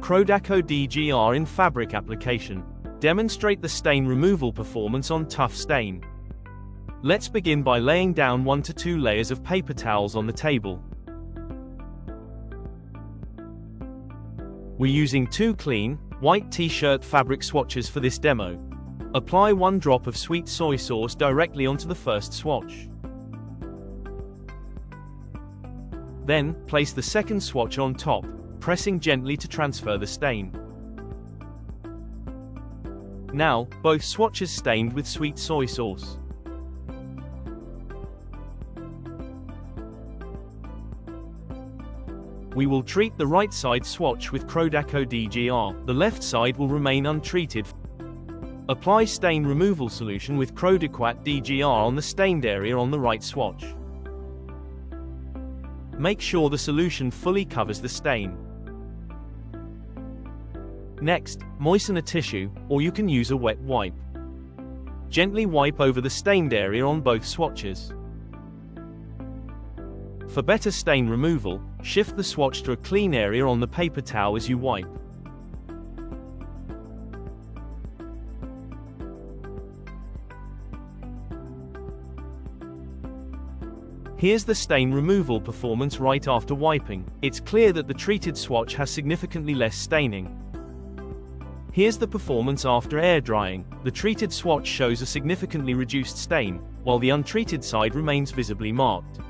Crodaquat DGR in fabric application. Demonstrate the stain removal performance on tough stain. Let's begin by laying down 1 to 2 layers of paper towels on the table. We're using 2 clean, white t-shirt fabric swatches for this demo. Apply 1 drop of sweet soy sauce directly onto the first swatch. Then, place the second swatch on top, pressing gently to transfer the stain. Now, both swatches stained with sweet soy sauce. We will treat the right side swatch with Crodaquat DGR, the left side will remain untreated. Apply stain removal solution with Crodaquat DGR on the stained area on the right swatch. Make sure the solution fully covers the stain. Next, moisten a tissue, or you can use a wet wipe. Gently wipe over the stained area on both swatches. For better stain removal, shift the swatch to a clean area on the paper towel as you wipe. Here's the stain removal performance right after wiping. It's clear that the treated swatch has significantly less staining. Here's the performance after air drying. The treated swatch shows a significantly reduced stain, while the untreated side remains visibly marked.